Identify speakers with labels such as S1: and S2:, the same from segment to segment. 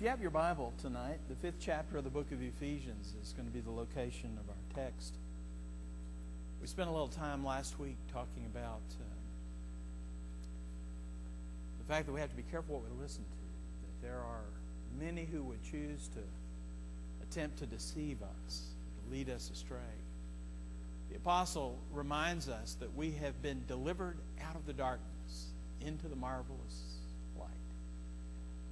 S1: you have your Bible tonight, the 5th chapter of the book of Ephesians is going to be the location of our text. We spent a little time last week talking about the fact that we have to be careful what we listen to. That there are many who would choose to attempt to deceive us, to lead us astray. The apostle reminds us that we have been delivered out of the darkness into the marvelous light.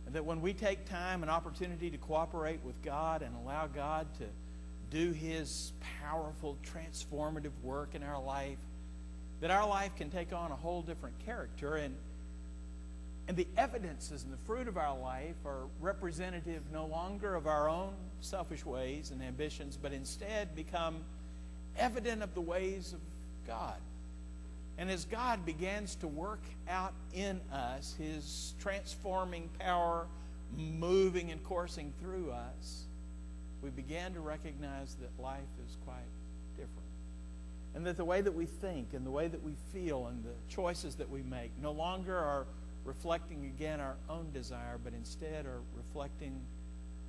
S1: And that when we take time and opportunity to cooperate with God and allow God to do His powerful, transformative work in our life, that our life can take on a whole different character. And the evidences and the fruit of our life are representative no longer of our own selfish ways and ambitions, but instead become evident of the ways of God. And as God begins to work out in us His transforming power, moving and coursing through us, we begin to recognize that life is quite different. And that the way that we think and the way that we feel and the choices that we make no longer are reflecting again our own desire, but instead are reflecting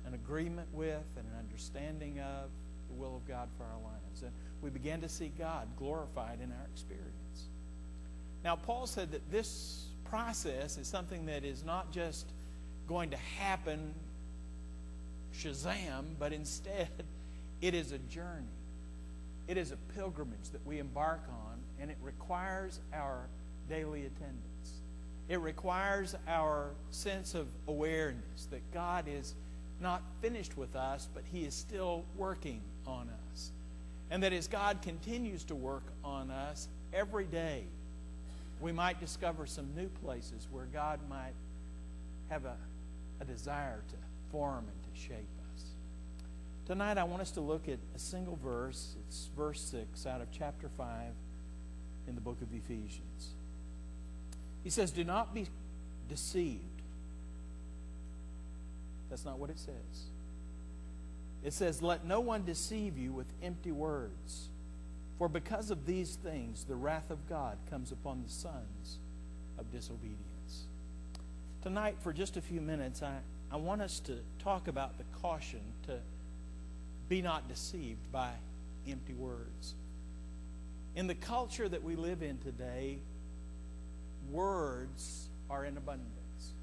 S1: an agreement with and an understanding of the will of God for our lives. And we begin to see God glorified in our experience. Now, Paul said that this process is something that is not just going to happen shazam, but instead it is a journey. It is a pilgrimage that we embark on, and it requires our daily attendance. It requires our sense of awareness that God is not finished with us, but He is still working on us. And that as God continues to work on us every day, we might discover some new places where God might have a desire to form and to shape us. Tonight I want us to look at a single verse. It's verse 6 out of chapter 5 in the book of Ephesians. He says, "Do not be deceived." That's not what it says. It says, "Let no one deceive you with empty words. For because of these things, the wrath of God comes upon the sons of disobedience." Tonight, for just a few minutes, I want us to talk about the caution to be not deceived by empty words. In the culture that we live in today, words are in abundance.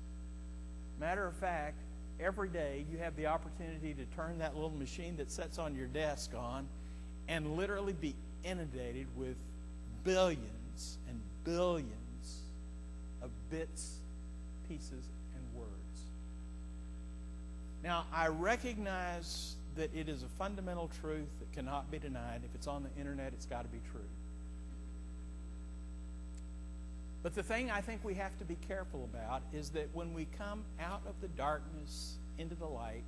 S1: Matter of fact, every day you have the opportunity to turn that little machine that sits on your desk on and literally be inundated with billions and billions of bits, pieces, and words. Now, I recognize that it is a fundamental truth that cannot be denied. If it's on the internet, it's got to be true. But the thing I think we have to be careful about is that when we come out of the darkness into the light,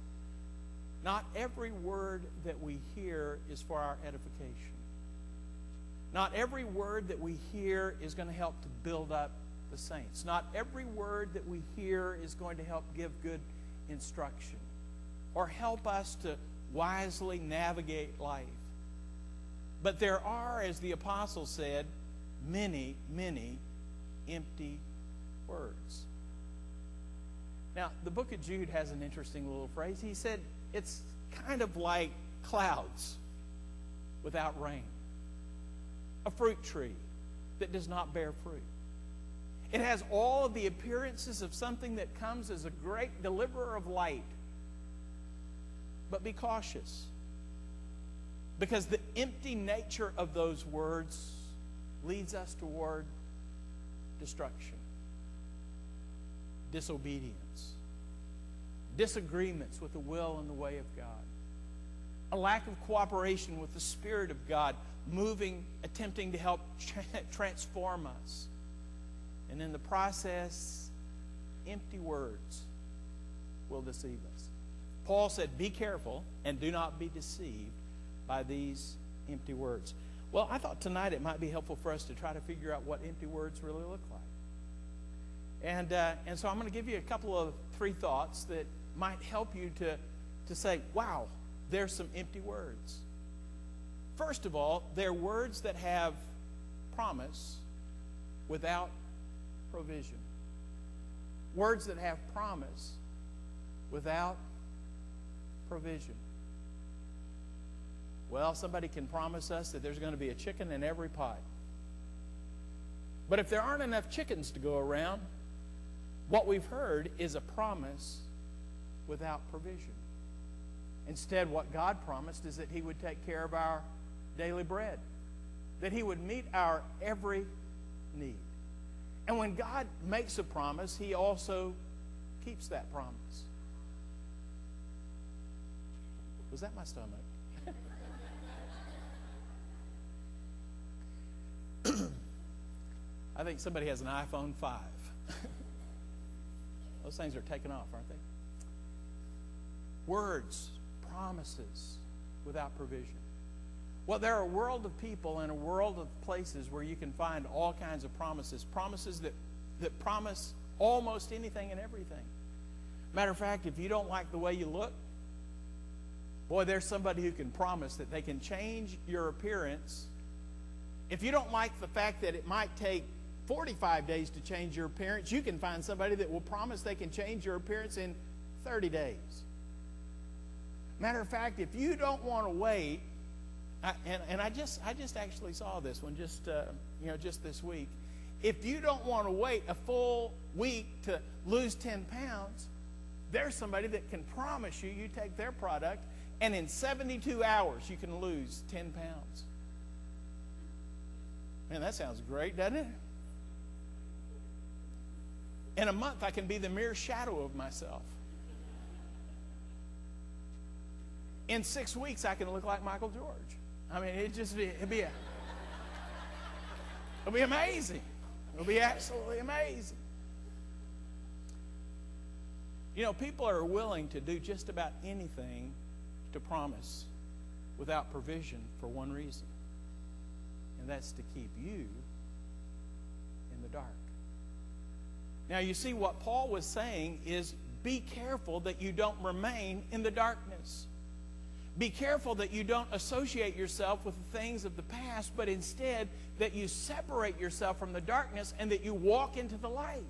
S1: not every word that we hear is for our edification. Not every word that we hear is going to help to build up the saints. Not every word that we hear is going to help give good instruction or help us to wisely navigate life. But there are, as the apostle said, many, many empty words. Now, the book of Jude has an interesting little phrase. He said it's kind of like clouds without rain. A fruit tree that does not bear fruit. It has all of the appearances of something that comes as a great deliverer of light. But be cautious, because the empty nature of those words leads us toward destruction, disobedience, disagreements with the will and the way of God, a lack of cooperation with the Spirit of God moving, attempting to help transform us. And in the process, empty words will deceive us. Paul said, be careful and do not be deceived by these empty words. Well, I thought tonight it might be helpful for us to try to figure out what empty words really look like. And so I'm going to give you a couple of 3 thoughts that might help you to say, wow, there's some empty words. First of all, they're words that have promise without provision. Words that have promise without provision. Well, somebody can promise us that there's going to be a chicken in every pot. But if there aren't enough chickens to go around, what we've heard is a promise without provision. Instead, what God promised is that He would take care of our daily bread, that He would meet our every need. And when God makes a promise, He also keeps that promise. Was that my stomach? I think somebody has an iPhone 5. Those things are taking off, aren't they? Words, promises without provision. Well, there are a world of people and a world of places where you can find all kinds of promises. Promises that promise almost anything and everything. Matter of fact, if you don't like the way you look, boy, there's somebody who can promise that they can change your appearance. If you don't like the fact that it might take 45 days to change your appearance, you can find somebody that will promise they can change your appearance in 30 days. Matter of fact, if you don't want to wait, I just actually saw this one just this week. If you don't want to wait a full week to lose 10 pounds, there's somebody that can promise you take their product and in 72 hours you can lose 10 pounds. Man, that sounds great, doesn't it? In a month, I can be the mere shadow of myself. In 6 weeks, I can look like Michael George. I mean, it'll be amazing. It'll be absolutely amazing. You know, people are willing to do just about anything to promise without provision for one reason, and that's to keep you in the dark. Now, you see, what Paul was saying is be careful that you don't remain in the darkness. Be careful that you don't associate yourself with the things of the past, but instead that you separate yourself from the darkness and that you walk into the light.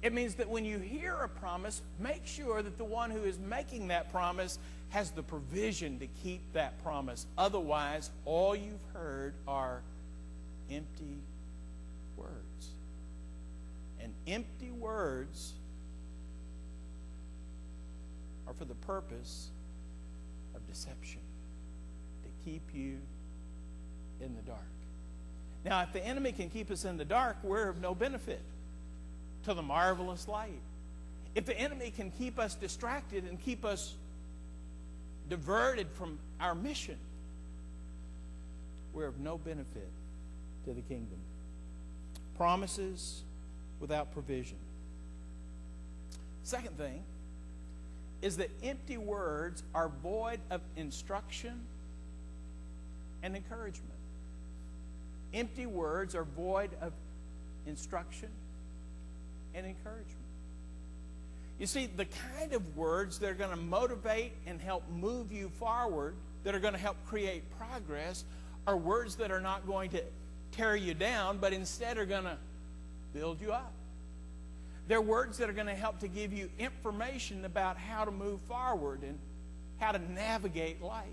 S1: It means that when you hear a promise, make sure that the one who is making that promise has the provision to keep that promise. Otherwise, all you've heard are empty words. And empty words are for the purpose of deception, to keep you in the dark. Now, if the enemy can keep us in the dark, we're of no benefit to the marvelous light. If the enemy can keep us distracted and keep us diverted from our mission, we're of no benefit to the kingdom. Promises without provision. Second thing is that empty words are void of instruction and encouragement. Empty words are void of instruction and encouragement. You see, the kind of words that are going to motivate and help move you forward, that are going to help create progress, are words that are not going to tear you down, but instead are going to build you up. They're words that are going to help to give you information about how to move forward and how to navigate life.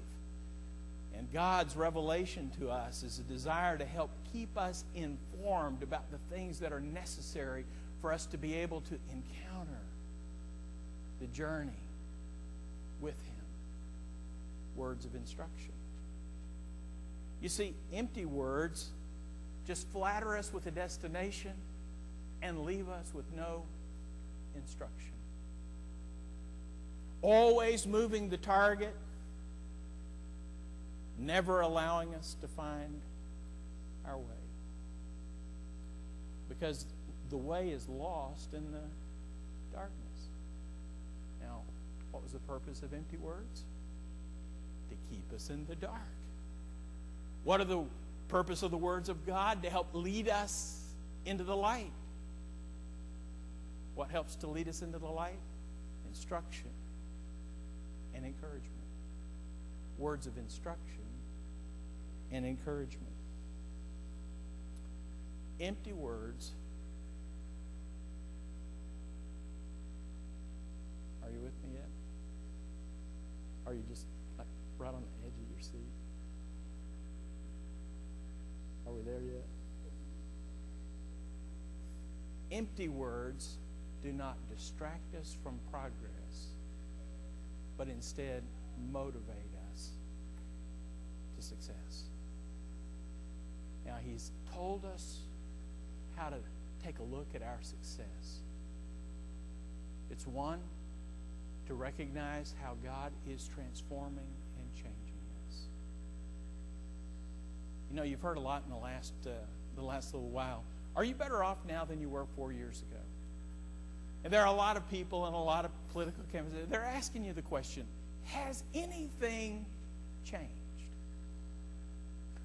S1: And God's revelation to us is a desire to help keep us informed about the things that are necessary for us to be able to encounter the journey with Him. Words of instruction. You see, empty words just flatter us with a destination and leave us with no instruction. Always moving the target, never allowing us to find our way. Because the way is lost in the darkness. Now, what was the purpose of empty words? To keep us in the dark. What are the purpose of the words of God? To help lead us into the light. What helps to lead us into the light? Instruction and encouragement. Words of instruction and encouragement. Empty words. Are you with with me yet? Or are you just like right on the edge of your seat? Are we there yet? Empty words do not distract us from progress, but instead motivate us to success. Now, he's told us how to take a look at our success. It's one, to recognize how God is transforming and changing us. You know, you've heard a lot in the last little while. Are you better off now than you were 4 years ago? And there are a lot of people and a lot of political campaigns. They're asking you the question, has anything changed?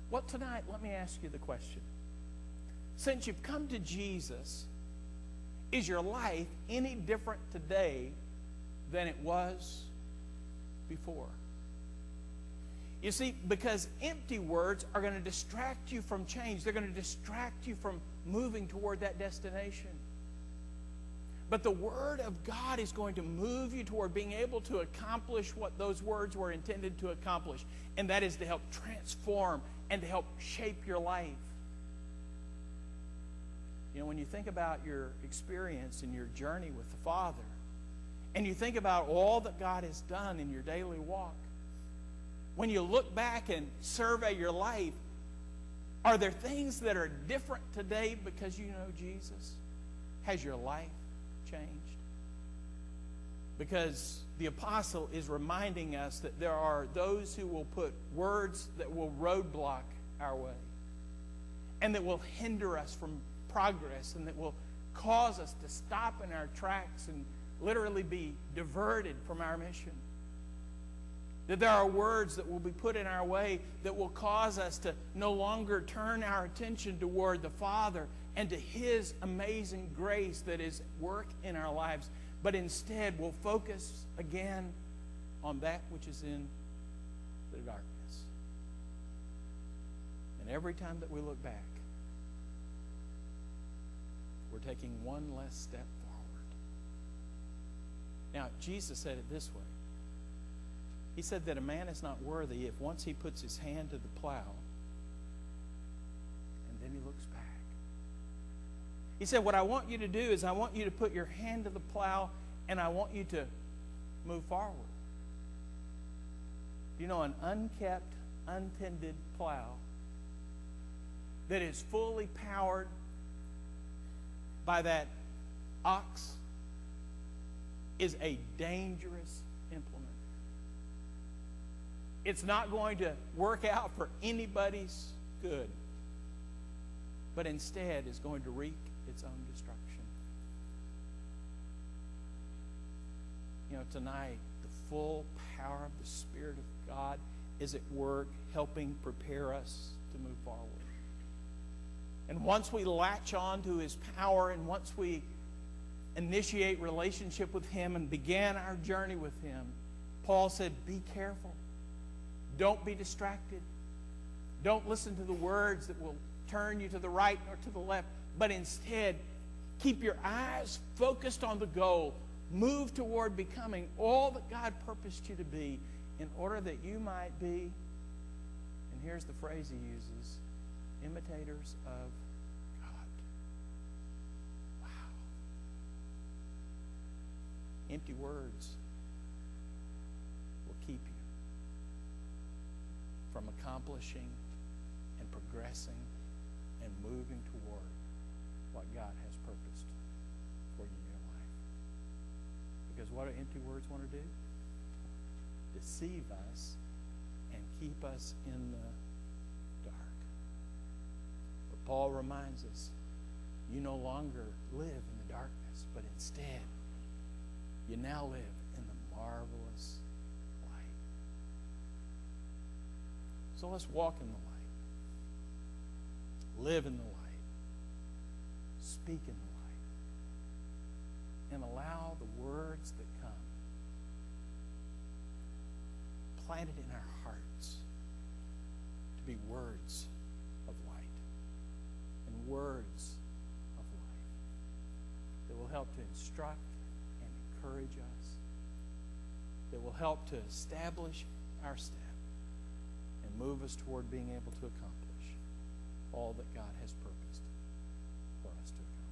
S1: Well, tonight, let me ask you the question. Since you've come to Jesus, is your life any different today than it was before? You see, because empty words are going to distract you from change. They're going to distract you from moving toward that destination. But the Word of God is going to move you toward being able to accomplish what those words were intended to accomplish. And that is to help transform and to help shape your life. You know, when you think about your experience and your journey with the Father, and you think about all that God has done in your daily walk, when you look back and survey your life, are there things that are different today because you know Jesus? Has your life changed? Because the apostle is reminding us that there are those who will put words that will roadblock our way and that will hinder us from progress and that will cause us to stop in our tracks and literally be diverted from our mission. That there are words that will be put in our way that will cause us to no longer turn our attention toward the Father and to His amazing grace that is at work in our lives, but instead will focus again on that which is in the darkness. And every time that we look back, we're taking one less step forward. Now, Jesus said it this way. He said that a man is not worthy if once he puts his hand to the plow and then he looks back. He said, what I want you to do is I want you to put your hand to the plow and I want you to move forward. You know, an unkept, untended plow that is fully powered by that ox is a dangerous implement. It's not going to work out for anybody's good, but instead is going to wreak its own destruction. You know, tonight, the full power of the Spirit of God is at work helping prepare us to move forward. And once we latch on to His power and once we initiate relationship with Him and begin our journey with Him, Paul said, be careful. Don't be distracted. Don't listen to the words that will turn you to the right or to the left, but instead keep your eyes focused on the goal. Move toward becoming all that God purposed you to be in order that you might be, and here's the phrase he uses, imitators of God. Wow. Empty words will keep you from accomplishing and progressing and moving toward what God has purposed for you in your life. Because what do empty words want to do? Deceive us and keep us in the dark. But Paul reminds us, you no longer live in the darkness, but instead, you now live in the marvelous light. So let's walk in the light. Live in the light. Speak in the light. And allow the words that come planted in our hearts to be words of light and words of life that will help to instruct and encourage us will help to establish our step and move us toward being able to accomplish all that God has purposed for us to accomplish.